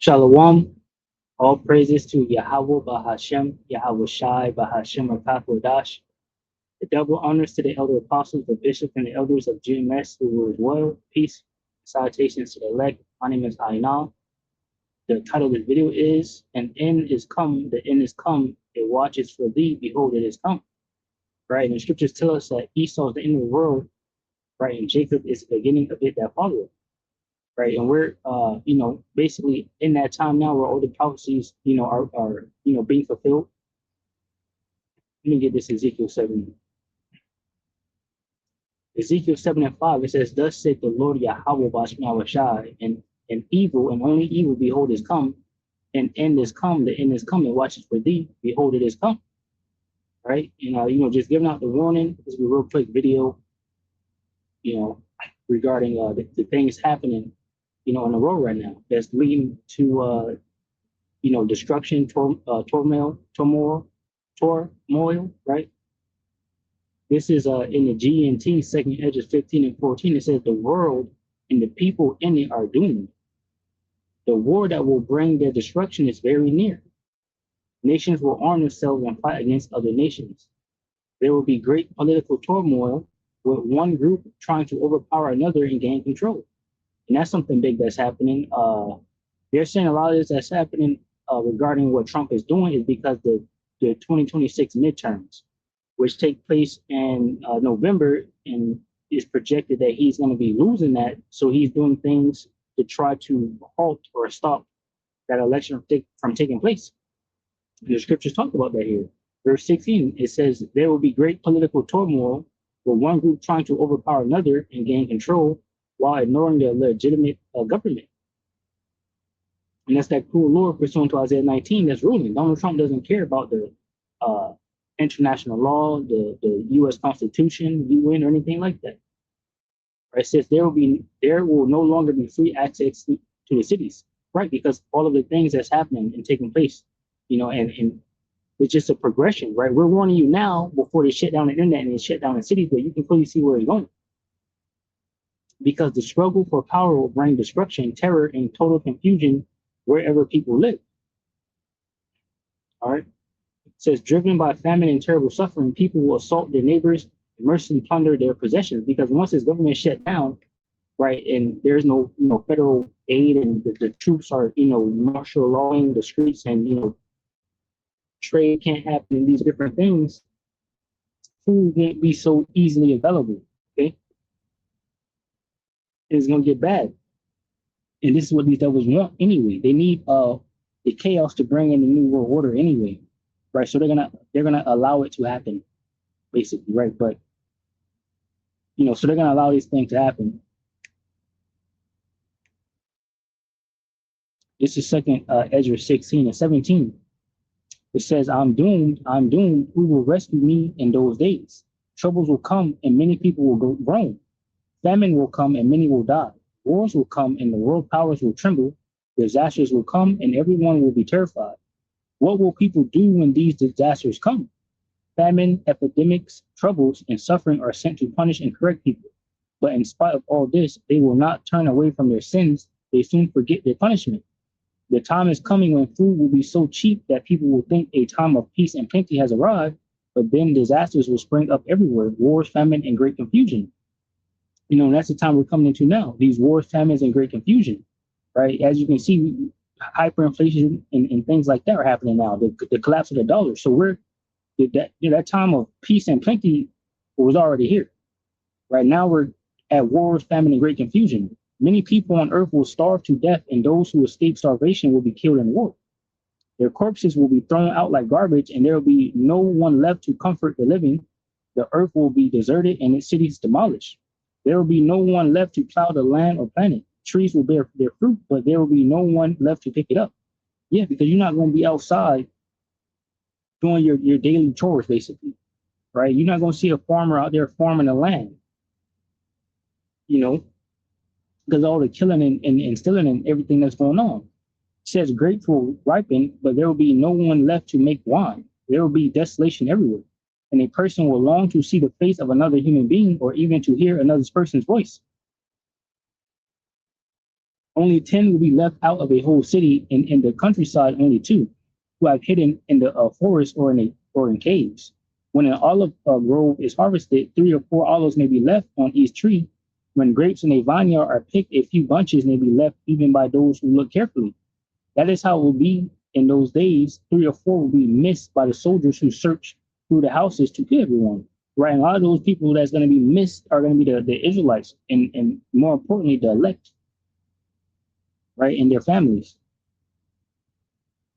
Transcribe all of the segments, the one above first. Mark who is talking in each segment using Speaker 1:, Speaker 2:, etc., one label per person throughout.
Speaker 1: Shalom. All praises to Yahweh Bahashem, Yahweh Shai Bahashem Akakodash. The double honors to the elder apostles, the bishop, and the elders of GMS who rule well. Peace. Salutations to the elect. My name is Ainal. The title of this video is An End is Come, the End is Come. It watches for thee, behold, it is come. Right? And the scriptures tell us that Esau is the end of the world, right? And Jacob is the beginning of it that followeth. Right, and we're basically in that time now where all the prophecies are being fulfilled. Let me get this Ezekiel 7. Ezekiel 7 and 5, it says, thus said the Lord Yahweh Bashmi Shai, and evil and only evil, behold, is come, and end is come, the end is come, and watches for thee, behold, it is come. Right? And just giving out the warning. This will be a real quick video, regarding the things happening in the world right now that's leading to destruction, turmoil, right? This is in the GNT, second Edges 15 and 14. It says the world and the people in it are doomed. The war that will bring their destruction is very near. Nations will arm themselves and fight against other nations. There will be great political turmoil with one group trying to overpower another and gain control. And that's something big that's happening. They're saying a lot of this that's happening regarding what Trump is doing is because the 2026 midterms, which take place in November, and is projected that he's going to be losing that. So he's doing things to try to halt or stop that election from taking place. And the scriptures talk about that here. Verse 16, it says, there will be great political turmoil with one group trying to overpower another and gain control while ignoring the legitimate government. And that's that cruel Lord pursuant to Isaiah 19 that's ruling. Donald Trump doesn't care about the international law, the U.S. Constitution, UN, or anything like that. Right? It says there will no longer be free access to the cities, right? Because all of the things that's happening and taking place, and it's just a progression, right? We're warning you now before they shut down the internet and they shut down the cities, but you can clearly see where it's going. Because the struggle for power will bring destruction, terror, and total confusion wherever people live. All right. It says, driven by famine and terrible suffering, people will assault their neighbors and mercilessly plunder their possessions. Because once this government shut down, right, and there's no federal aid, and the troops are martial lawing the streets, and trade can't happen, and these different things, food won't be so easily available. Okay. It's going to get bad. And this is what these devils want anyway. They need the chaos to bring in the new world order anyway, right? So they're gonna allow it to happen, basically, right? But so they're gonna allow these things to happen. This is second Ezra 16 and 17. It says, I'm doomed. Who will rescue me in those days? Troubles will come and many people will groan. Famine will come and many will die. Wars will come and the world powers will tremble. Disasters will come and everyone will be terrified. What will people do when these disasters come? Famine, epidemics, troubles, and suffering are sent to punish and correct people. But in spite of all this, they will not turn away from their sins. They soon forget their punishment. The time is coming when food will be so cheap that people will think a time of peace and plenty has arrived, but then disasters will spring up everywhere, wars, famine, and great confusion. That's the time we're coming into now. These wars, famines, and great confusion, right? As you can see, hyperinflation and things like that are happening now. The collapse of the dollar. So that time of peace and plenty was already here. Right now we're at wars, famine, and great confusion. Many people on earth will starve to death, and those who escape starvation will be killed in war. Their corpses will be thrown out like garbage, and there will be no one left to comfort the living. The earth will be deserted and its cities demolished. There will be no one left to plow the land or plant it. Trees will bear their fruit, but there will be no one left to pick it up. Yeah, because you're not going to be outside doing your daily chores, basically, right? You're not going to see a farmer out there farming the land, because all the killing and stealing and everything that's going on. It says grapes will ripen, but there will be no one left to make wine. There will be desolation everywhere. And a person will long to see the face of another human being or even to hear another person's voice. Only 10 will be left out of a whole city, and in the countryside, only two, who have hidden in the forest or in caves. When an olive grove is harvested, 3 or 4 olives may be left on each tree. When grapes in a vineyard are picked, a few bunches may be left even by those who look carefully. That is how it will be in those days. 3 or 4 will be missed by the soldiers who search through the houses to kill everyone. Right, and a lot of those people that's going to be missed are going to be the Israelites, and more importantly, the elect, right, and their families.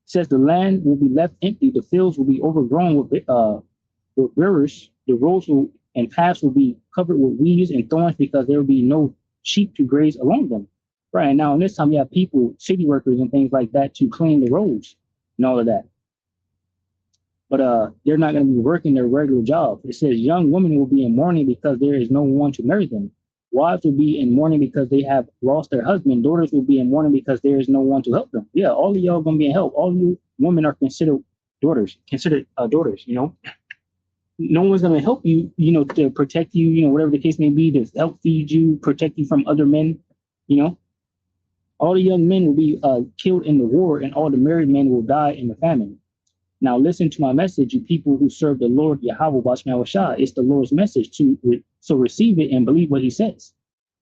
Speaker 1: It says the land will be left empty, the fields will be overgrown with rivers, the roads will, and paths will be covered with weeds and thorns because there will be no sheep to graze along them. Right, and now in this time you have people, city workers and things like that to clean the roads and all of that. But they're not going to be working their regular job. It says young women will be in mourning because there is no one to marry them. Wives will be in mourning because they have lost their husband. Daughters will be in mourning because there is no one to help them. Yeah, all of y'all gonna be in help. All you women are considered daughters. You know, no one's gonna help you. You know, to protect you. You know, whatever the case may be, to help feed you, protect you from other men. You know, all the young men will be killed in the war, and all the married men will die in the famine. Now listen to my message, you people who serve the Lord Yahweh Bashmawashah. It's the Lord's message so receive it and believe what he says.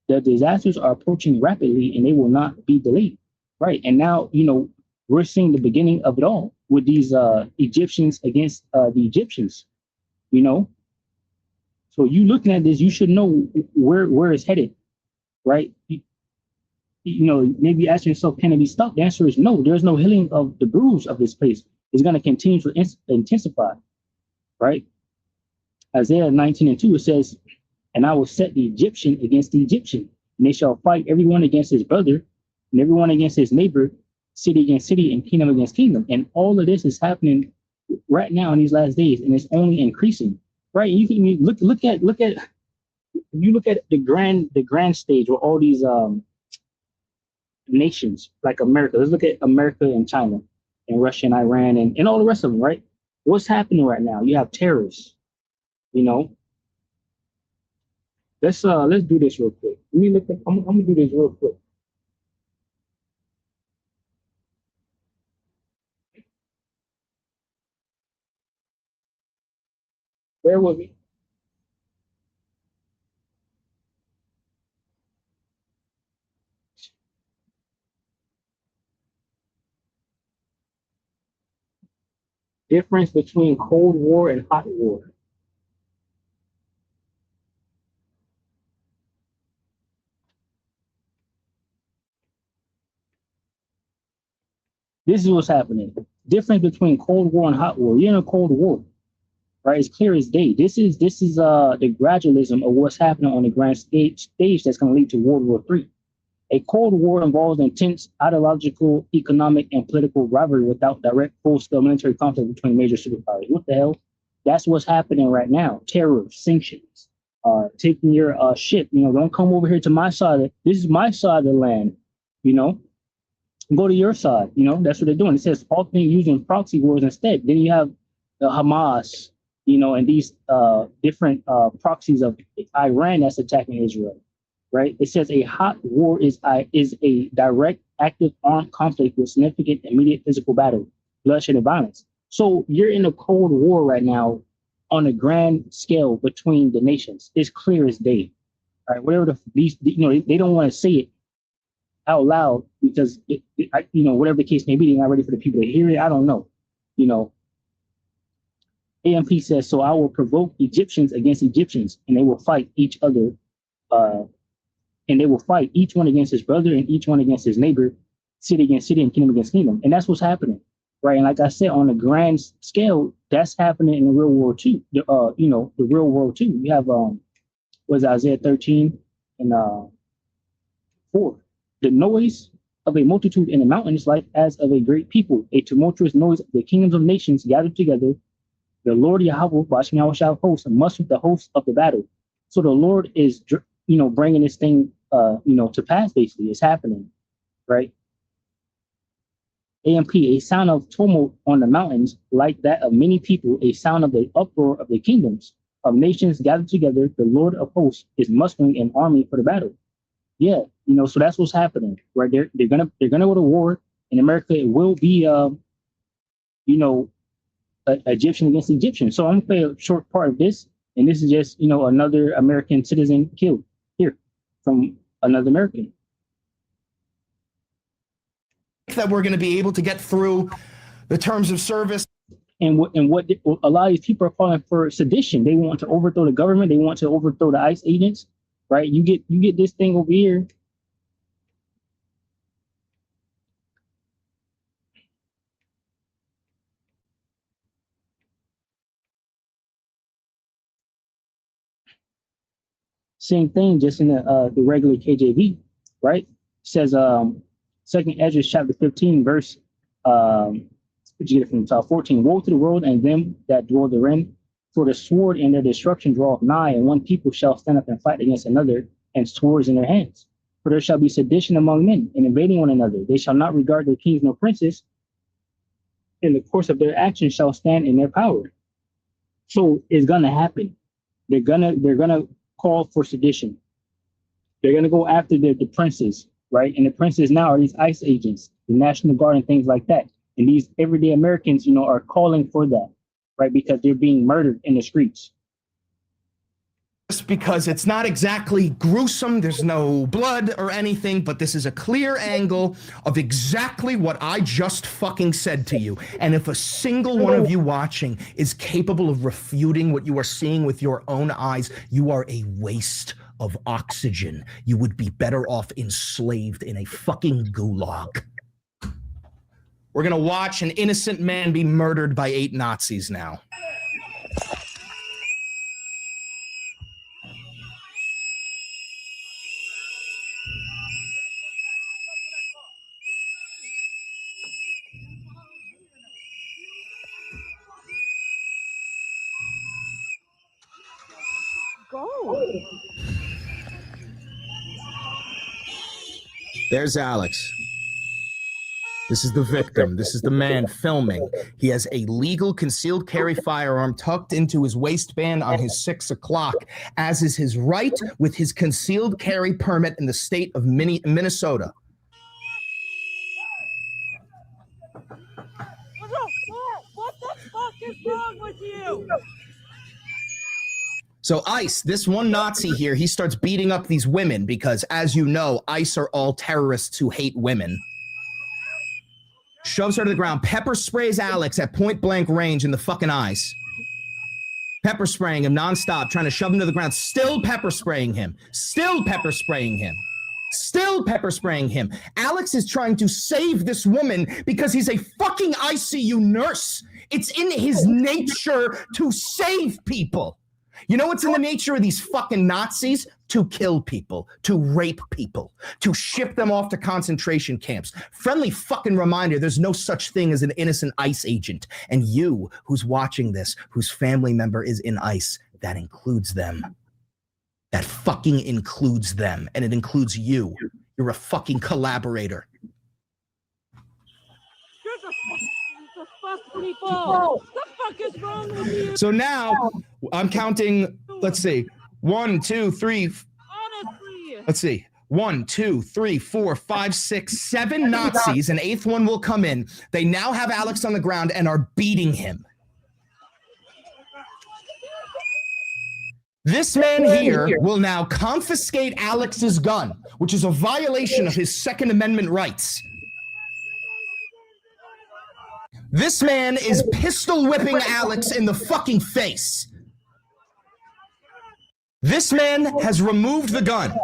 Speaker 1: The disasters are approaching rapidly and they will not be delayed. Right. And now, you know, we're seeing the beginning of it all with these Egyptians against the Egyptians, you know. So you looking at this, you should know where it's headed, right? You know, maybe ask yourself, can it be stopped? The answer is no. There's no healing of the bruise of this place. It's going to continue to intensify, right? Isaiah 19:2, it says, and I will set the Egyptian against the Egyptian, and they shall fight everyone against his brother, and everyone against his neighbor, city against city, and kingdom against kingdom. And all of this is happening right now in these last days, and it's only increasing, right? You can look at the grand stage with all these nations like America. Let's look at America and China and Russia and Iran and all the rest of them, right? What's happening right now? You have terrorists, you know. Let's do this real quick. Let me look at, I'm gonna do this real quick. Bear with me. Difference between Cold War and Hot War. This is what's happening. Difference between Cold War and Hot War. You're in a Cold War, right? It's clear as day. This is the gradualism of what's happening on the grand stage that's going to lead to World War III. A Cold War involves intense ideological, economic, and political rivalry without direct full-scale military conflict between major superpowers. What the hell? That's what's happening right now. Terror, sanctions, taking your ship. You know, don't come over here to my side. This is my side of the land. You know, go to your side. You know, that's what they're doing. It says often using proxy wars instead. Then you have the Hamas, you know, and these different proxies of Iran that's attacking Israel. Right? It says a hot war is a direct, active armed conflict with significant immediate physical battle, bloodshed, and violence. So you're in a Cold War right now on a grand scale between the nations. It's clear as day. Right? Whatever they don't want to say it out loud because whatever the case may be, they're not ready for the people to hear it. I don't know. You know, AMP says, so I will provoke Egyptians against Egyptians, and they will fight each other. And they will fight each one against his brother and each one against his neighbor, city against city and kingdom against kingdom. And that's what's happening, right? And like I said, on a grand scale, that's happening in the real world too. The real world too. We have was Isaiah 13 and 4. The noise of a multitude in the mountains, like as of a great people, a tumultuous noise of the kingdoms of nations gathered together. The Lord Yahweh, Bashmawashah host, must with the host of the battle. So the Lord is, bringing this thing, to pass. Basically, it's happening, right? AMP, a sound of tumult on the mountains, like that of many people, a sound of the uproar of the kingdoms of nations gathered together. The Lord of hosts is mustering an army for the battle. Yeah, So that's what's happening, right? They're gonna go to war in America. It will be, you know, Egyptian against Egyptian. So I'm gonna play a short part of this, and this is just another American citizen killed here from another American.
Speaker 2: That we're going to be able to get through the terms of service.
Speaker 1: And what a lot of these people are calling for sedition. They want to overthrow the government. They want to overthrow the ICE agents, right? You get this thing over here. Same thing, just in the regular KJV, right? It says Second Ezra chapter 15, verse what you get from 14. Woe to the world and them that dwell therein, for the sword and their destruction draweth nigh, and one people shall stand up and fight against another, and swords in their hands. For there shall be sedition among men, and invading one another. They shall not regard their kings nor princes, and the course of their actions shall stand in their power. So it's gonna happen. They're gonna call for sedition. They're gonna go after the princes, right? And the princes now are these ICE agents, the National Guard, and things like that. And these everyday Americans, are calling for that, right? Because they're being murdered in the streets.
Speaker 2: Just because it's not exactly gruesome, there's no blood or anything, but this is a clear angle of exactly what I just fucking said to you. And if a single one of you watching is capable of refuting what you are seeing with your own eyes, you are a waste of oxygen. You would be better off enslaved in a fucking gulag. We're gonna watch an innocent man be murdered by 8 Nazis now.
Speaker 3: Go.
Speaker 2: There's Alex. This is the victim. This is the man filming. He has a legal concealed carry firearm tucked into his waistband on his 6 o'clock, as is his right with his concealed carry permit in the state of Minnesota.
Speaker 3: What the fuck is wrong with you?
Speaker 2: So ICE, this one Nazi here, he starts beating up these women because, as you know, ICE are all terrorists who hate women. Shoves her to the ground, pepper sprays Alex at point blank range in the fucking eyes. Pepper spraying him nonstop, trying to shove him to the ground, still pepper spraying him, still pepper spraying him, still pepper spraying him. Alex is trying to save this woman because he's a fucking ICU nurse. It's in his nature to save people. You know what's in the nature of these fucking Nazis? To kill people, to rape people, to ship them off to concentration camps. Friendly fucking reminder, there's no such thing as an innocent ICE agent. And you, who's watching this, whose family member is in ICE, that includes them. That fucking includes them. And it includes you. You're a fucking collaborator.
Speaker 3: People. What the fuck is wrong with you?
Speaker 2: So now I'm counting, let's see, 1, 2, 3.
Speaker 3: Honestly.
Speaker 2: Let's see. 1, 2, 3, 4, 5, 6, 7 Nazis. An 8th one will come in. They now have Alex on the ground and are beating him. This man here will now confiscate Alex's gun, which is a violation of his Second Amendment rights. This man is pistol whipping Alex in the fucking face. This man has removed the gun.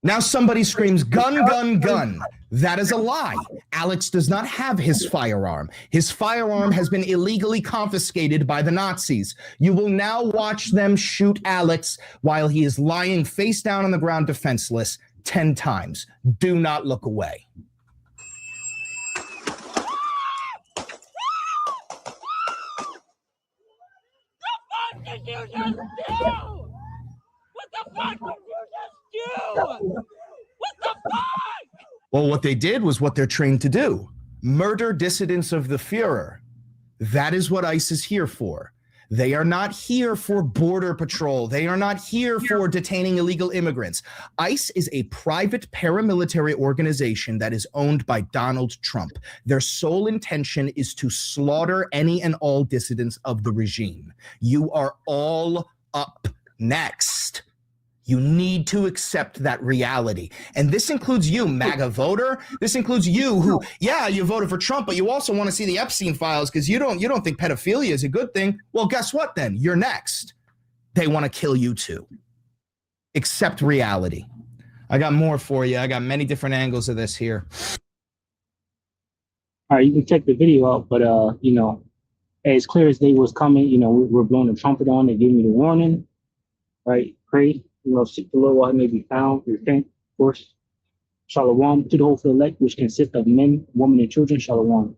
Speaker 2: Now somebody screams, gun, gun, gun. That is a lie. Alex does not have his firearm. His firearm has been illegally confiscated by the Nazis. You will now watch them shoot Alex while he is lying face down on the ground defenseless 10 times. Do not look away.
Speaker 3: What did you just do? What the fuck did you just do? What the fuck?
Speaker 2: Well, what they did was what they're trained to do. Murder dissidents of the Fuhrer. That is what ICE is here for. They are not here for border patrol. They are not here for detaining illegal immigrants. ICE is a private paramilitary organization that is owned by Donald Trump. Their sole intention is to slaughter any and all dissidents of the regime. You are all up next. You need to accept that reality. And this includes you, MAGA voter. This includes you who, yeah, you voted for Trump, but you also want to see the Epstein files because you don't think pedophilia is a good thing. Well, guess what then? You're next. They want to kill you too. Accept reality. I got more for you. I got many different angles of this here.
Speaker 1: All right, you can check the video out, but you know, as clear as day was coming, you know, we're blowing the trumpet on. They gave me the warning, right? Pray, you know, seek the Lord while he may be found. Repent, of course. Shalom to the hopeful elect, which consists of men, women, and children. Shalom.